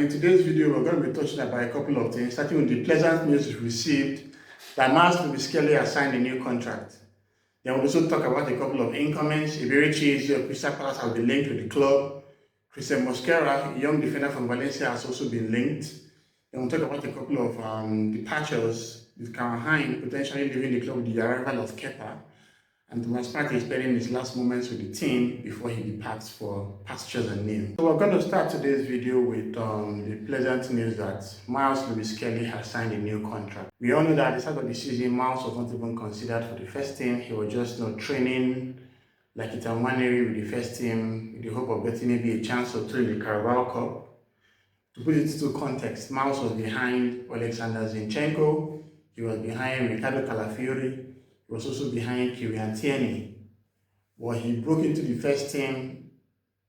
in today's video, we're going to be touching about a couple of things, starting with the pleasant news we've received that Myles Lewis-Skelly has signed a new contract. Then we'll also talk about a couple of incomings. Eberechi of Crystal Palace has been linked with the club. Christhian Mosquera, a young defender from Valencia, has also been linked. Then we'll talk about a couple of departures, with Karl Hein potentially leaving the club with the arrival of Kepa, and Partey is spending his last moments with the team before he departs for pastures anew. So we're going to start today's video with the pleasant news that Myles Lewis-Skelly has signed a new contract. We all know that at the start of the season, Myles was not even considered for the first team. He was just training like it's a mannery with the first team with the hope of getting maybe a chance or two in the Carabao Cup. To put it into context, Myles was behind Alexander Zinchenko, he was behind Ricardo Calafiori, he was also behind Christhian. But he broke into the first team,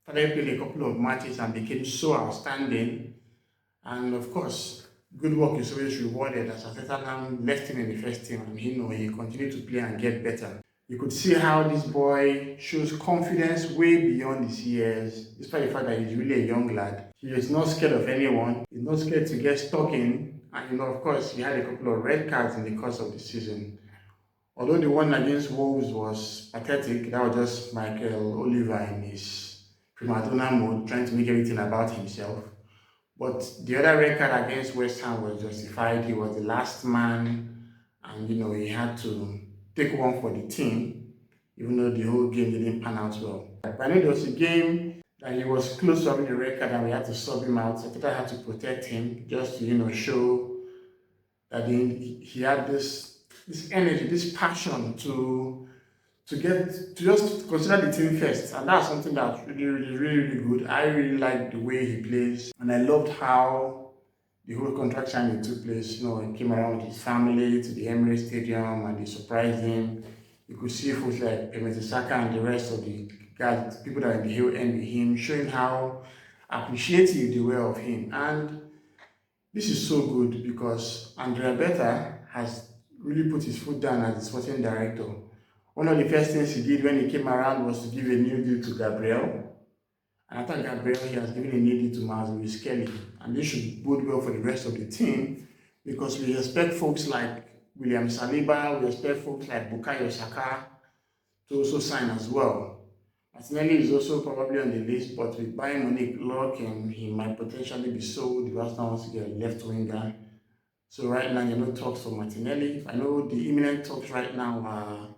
started playing a couple of matches and became so outstanding. And of course, good work is always rewarded, as Arteta left him in the first team and he continued to play and get better. You could see how this boy shows confidence way beyond his years, despite the fact that he's really a young lad. He is not scared of anyone, he's not scared to get stuck in, and of course, he had a couple of red cards in the course of the season. Although the one against Wolves was pathetic, that was just Michael Oliver in his prima donna mode, trying to make everything about himself. But the other red card against West Ham was justified. He was the last man, and he had to take one for the team, even though the whole game didn't pan out well. But I know there was a game that he was close to having a red card and we had to sub him out. So I had to protect him just to show that he had this energy, this passion to just consider the team first, and that's something that's really good. I really like the way he plays, and I loved how the whole contract signing took place. He came around with his family to the Emirates Stadium and they surprised him. You could see folks like Saka and the rest of the guys, people that are in the hill end with him, showing how appreciative they were of him. And this is so good because Andrea Beta has really put his foot down as the sporting director. One of the first things he did when he came around was to give a new deal to Gabriel. And after Gabriel, he has given a new deal to Myles Lewis-Skelly. And this should bode well for the rest of the team because we expect folks like William Saliba, we expect folks like Bukayo Saka to also sign as well. Martinelli is also probably on the list, but with Bayern Munich locking, he might potentially be sold if Arsenal wants to get a left winger. So right now, there are no talks for Martinelli. I know the imminent talks right now are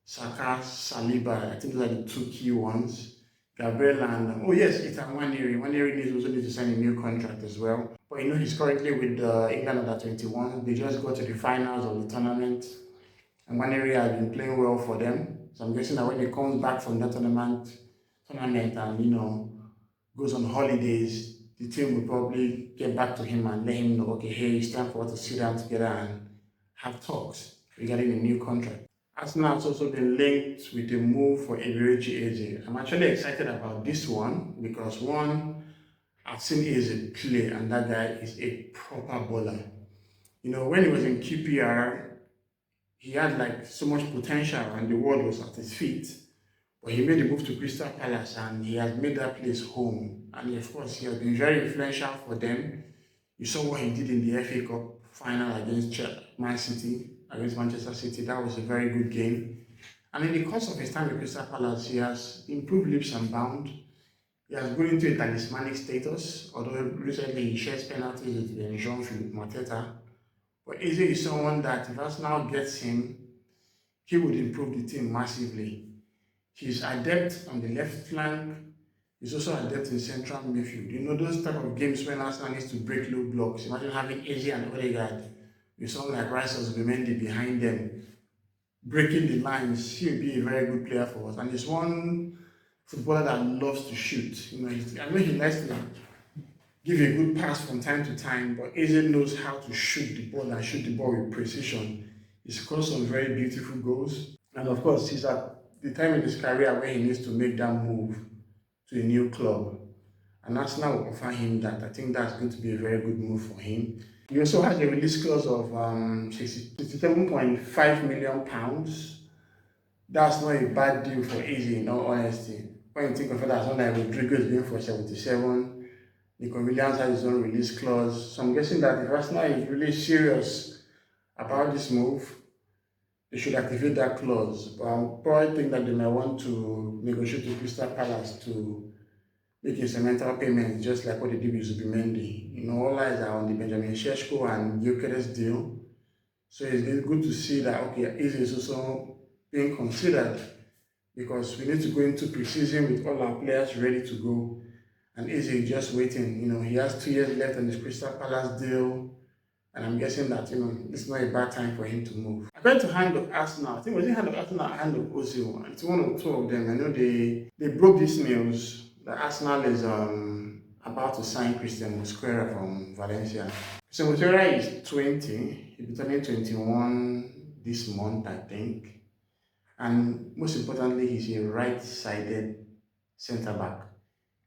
Saka, Saliba. I think those are the two key ones. Gabriel and, oh yes, it's Nwaneri. Nwaneri also needs to sign a new contract as well. But he's currently with England under 21. They just got to the finals of the tournament. And Nwaneri has been playing well for them. So I'm guessing that when he comes back from that tournament and, goes on holidays, the team will probably get back to him and let him know, okay, hey, it's time for us to sit down together and have talks regarding a new contract. Arsenal has also been linked with a move for Eberechi. I'm actually excited about this one because one, I've seen Eze play and that guy is a proper bowler. When he was in QPR, he had so much potential and the world was at his feet. But he made the move to Crystal Palace and he has made that place home. And of course, he has been very influential for them. You saw what he did in the FA Cup final against Manchester City. That was a very good game. And in the course of his time with Crystal Palace, he has improved leaps and bounds. He has grown into a talismanic status, although recently he shares penalties with Jean-Philippe Mateta. But Eze is someone that if Arsenal gets him, he would improve the team massively. He's adept on the left flank. He's also adept in central midfield. Those type of games when Arsenal needs to break low blocks. Imagine having Eze and Odegaard with someone like Rice or Zubimendi behind them, breaking the lines. He will be a very good player for us. And he's one footballer that loves to shoot. I know he likes to give a good pass from time to time, but Eze knows how to shoot the ball and shoot the ball with precision. He's scored some very beautiful goals. And of course, he's at the time in his career where he needs to make that move to a new club. And Arsenal will offer him that. I think that's going to be a very good move for him. He also has a release clause of £67.5 million. That's not a bad deal for Eze, in all honesty. When you think of it, as one like Rodrigo is going for 77, Nico Williams has his own release clause. So I'm guessing that if Arsenal is really serious about this move, they should activate that clause. But I probably think that they might want to negotiate with Crystal Palace to make instrumental payments, just like what they did with Zubimendi. All eyes are on the Benjamin Sesko and Gyokeres deal. So it's good to see that, okay, Eze is also being considered, because we need to go into pre-season with all our players ready to go. And Eze is just waiting. He has 2 years left on his Crystal Palace deal. And I'm guessing that, it's not a bad time for him to move. According to Hand of Arsenal, I think was it Hand of Arsenal or Hand of Ozil? It's one or two of them. I know they broke this news that Arsenal is about to sign Christian Mosquera from Valencia. Christian Mosquera is 20. He'll be turning 21 this month, I think. And most importantly, he's a right-sided centre-back.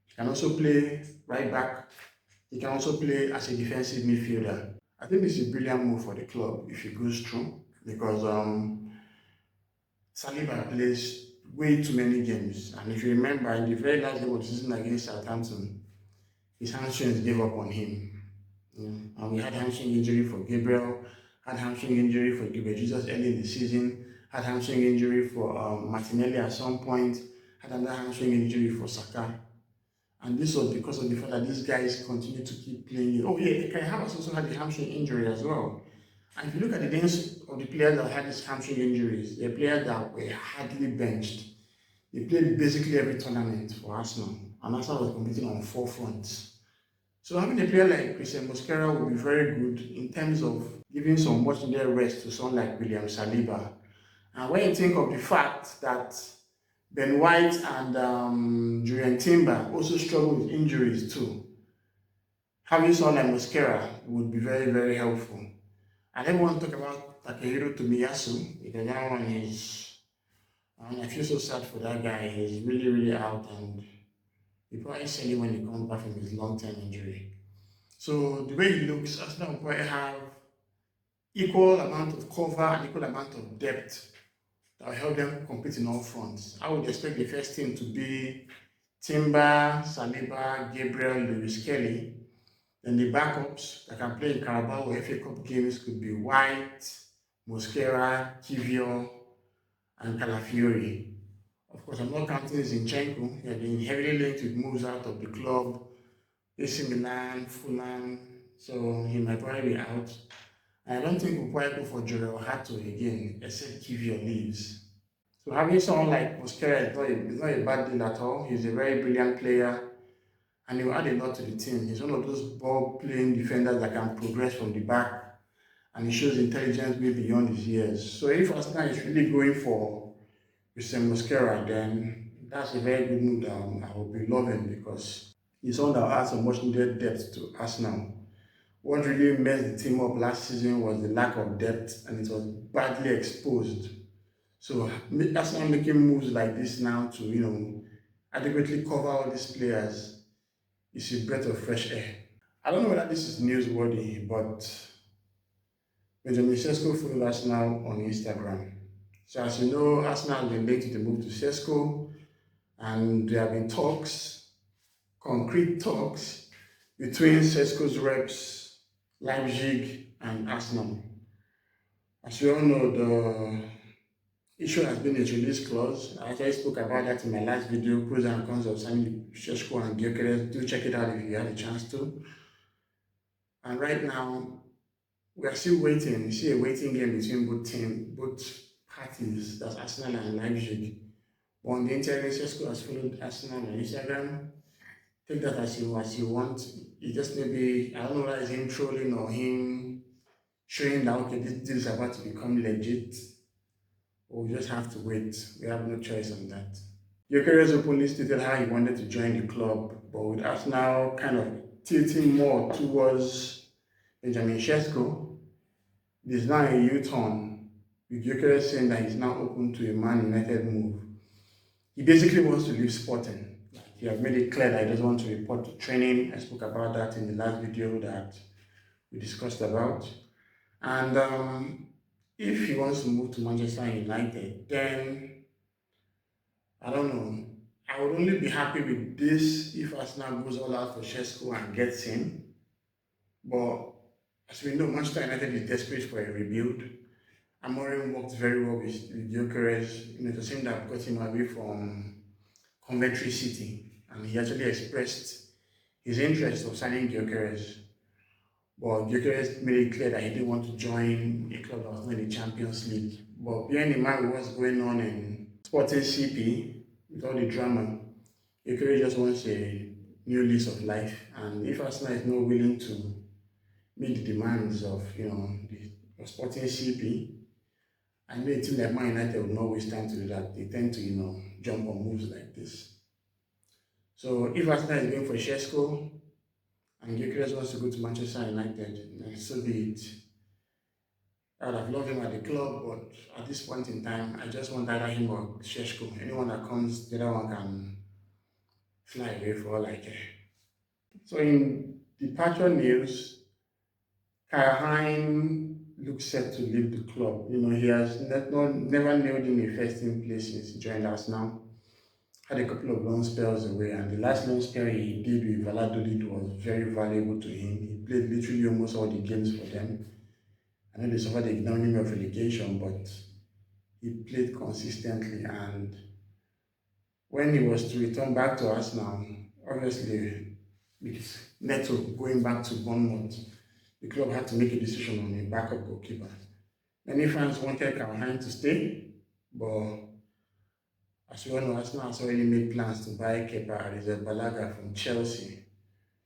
He can also play right back. He can also play as a defensive midfielder. I think this is a brilliant move for the club if it goes through, because Saliba plays way too many games. And if you remember, in the very last game of the season against Southampton, his hamstrings gave up on him. And we had hamstring injury for Gabriel, had hamstring injury for Eberechi early in the season, had hamstring injury for Martinelli at some point, had another hamstring injury for Saka. And this was because of the fact that these guys continue to keep playing. Oh yeah, Kai Havertz also had a hamstring injury as well. And if you look at the names of the players that had these hamstring injuries, they're players that were hardly benched. They played basically every tournament for Arsenal, and Arsenal was competing on 4 fronts. So having a player like Christian Mosquera would be very good in terms of giving some much needed rest to someone like William Saliba. And when you think of the fact that Ben White and Julian Timber also struggle with injuries too, having someone like Mosquera would be very, very helpful. I never want to talk about Takehiro Tomiyasu, because that one is, I feel so sad for that guy. He's really, really out, and he probably sell him when he comes back from his long-term injury. So the way he looks, Arsenal will probably have equal amount of cover and equal amount of depth that will help them compete in all fronts. I would expect the first team to be Timber, Saliba, Gabriel, Lewis-Skelly. Then the backups that can play in Carabao or FA Cup games could be White, Mosquera, Kivior, and Calafiori. Of course, I'm not counting Zinchenko. He has been heavily linked with moves out of the club, AC Milan, Fulham, so he might probably be out. I don't think we'll probably go for Jorel Hato again, except Kivior leaves. So having someone like Mosquera is not a bad deal at all. He's a very brilliant player, and he will add a lot to the team. He's one of those ball-playing defenders that can progress from the back, and he shows intelligence way beyond his years. So if Arsenal is really going for Christian Mosquera, then that's a very good move that I will be loving, because he's someone that will add some much needed depth to Arsenal. What really messed the team up last season was the lack of depth, and it was badly exposed. So Arsenal making moves like this now to, adequately cover all these players is a breath of fresh air. I don't know whether this is newsworthy, but Benjamin Sesko followed Arsenal on Instagram. So as you know, Arsenal has been linked to the move to Sesko, and there have been talks, concrete talks, between Sesko's reps, Leipzig, and Arsenal. As you all know, the issue has been his release clause. I actually spoke about that in my last video, pros and cons of signing Sesko and Gyokeres. Do check it out if you had a chance to. And right now, we are still waiting. We see a waiting game between both parties, that's Arsenal and Leipzig. But on the internet, Sesko has followed Arsenal on Instagram. Take that as you want. It just maybe, I don't know whether it's him trolling or him showing that, okay, this deal is about to become legit. Or we just have to wait. We have no choice on that. Gyokeres openly stated how he wanted to join the club, but with Arsenal kind of tilting more towards Benjamin Sesko, there's now a U-turn, with Gyokeres saying that he's now open to a Man United move. He basically wants to leave Sporting. He has made it clear that he doesn't want to report to training. I spoke about that in the last video that we discussed about. And if he wants to move to Manchester United, then I don't know. I would only be happy with this if Arsenal goes all out for Sesko and gets him. But as we know, Manchester United is desperate for a rebuild. Amorim worked very well with Gyokeres. It was him that got him away from Coventry City, and he actually expressed his interest of signing Gyokeres. But Gyokeres made it clear that he didn't want to join a club that was not in the Champions League. But bearing in mind what's going on in Sporting CP, with all the drama, Gyokeres just wants a new lease of life. And if Arsenal is not willing to meet the demands of the Sporting CP, I know a team like Man United will not waste time to do that. They tend to jump on moves like this. So if Arsenal is going for Sesko and Gyokeres wants to go to Manchester United, so be it. I would have loved him at the club, but at this point in time, I just want either him or Sesko. Anyone that comes, the other one can fly away for all I care. So in departure news, Hein looks set to leave the club. He has never nailed in a first team place since he joined us now. Had a couple of loan spells away, and the last loan spell he did with Valladolid was very valuable to him. He played literally almost all the games for them. I know they suffered the ignominy of relegation, but he played consistently, and when he was to return back to us now, obviously with Neto going back to Bournemouth, the club had to make a decision on a backup goalkeeper. Many fans wanted Karl to stay, but as we all know, Arsenal has already made plans to buy keeper Balaga from Chelsea.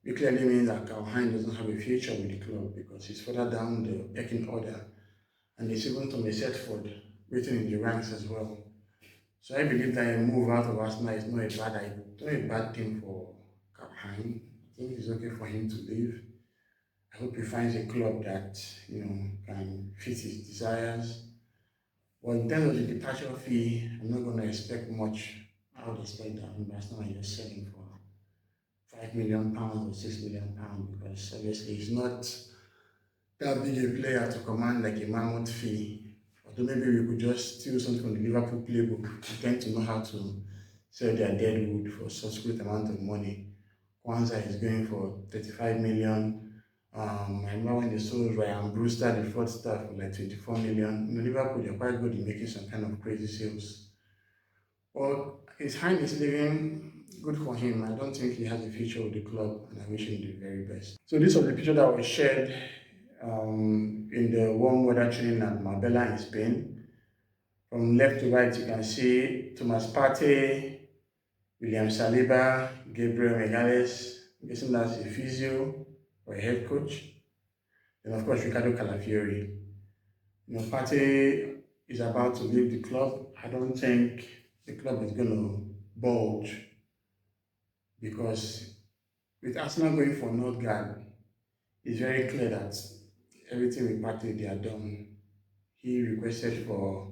It clearly means that Karl doesn't have a future with the club because he's further down the pecking order, and there's even Tommy Setford waiting in the ranks as well. So I believe that a move out of Arsenal is not a bad thing for Karl. I think it's okay for him to leave. I hope he finds a club that can fit his desires. But in terms of the departure fee, I'm not going to expect much. I would expect that Arsenal is just selling for £5 million or £6 million because obviously he's not that big a player to command like a mammoth fee. Although maybe we could just steal something from the Liverpool playbook. They tend to know how to sell their dead wood for such great amount of money. Kwanzaa is going for 35 million. I remember when they sold Ryan Brewster, the fourth star, for like 24 million. Liverpool, they're quite good in making some kind of crazy sales. Well, his Hein is living good for him. I don't think he has a future with the club, and I wish him the very best. So this was the picture that was shared in the warm weather training at Marbella in Spain. From left to right, you can see Thomas Partey, William Saliba, Gabriel Megales. I'm guessing that's a physio or a head coach. Then of course Ricardo Calafiori. Partey is about to leave the club. I don't think the club is going to bulge because with Arsenal going for Nordgaard, it's very clear that everything with Partey they are done. He requested for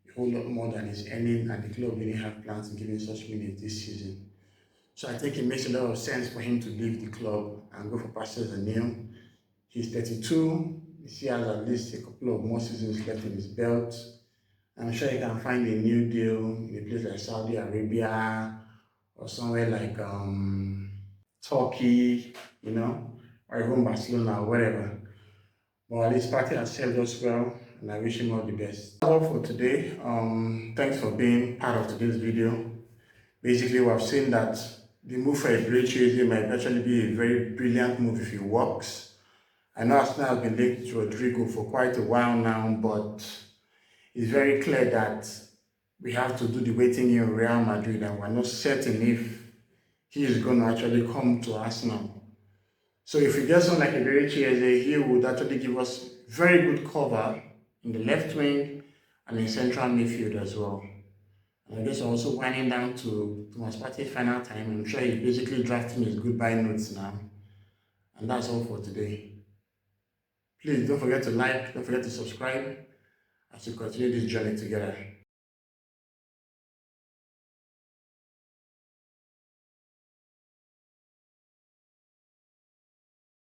a whole lot more than he's earning, and the club didn't have plans to give him such minutes this season. So I think it makes a lot of sense for him to leave the club and go for Pastors O'Neill. He's 32. He has at least a couple of more seasons left in his belt. I'm sure he can find a new deal in a place like Saudi Arabia or somewhere like Turkey, or even Barcelona or whatever. But at least Partey has served us well, and I wish him all the best. That's all for today. Thanks for being part of today's video. Basically, we have seen that the move for Eberechi might actually be a very brilliant move if it works. I know Arsenal has been linked to Rodrigo for quite a while now, but it's very clear that we have to do the waiting in Real Madrid, and we're not certain if he is going to actually come to Arsenal. So if we get someone like Eberechi, he would actually give us very good cover in the left wing and in central midfield as well. And I guess we're also winding down to Thomas Partey's final time. I'm sure he's basically drafting his goodbye notes now. And that's all for today. Please don't forget to like, don't forget to subscribe as we continue this journey together.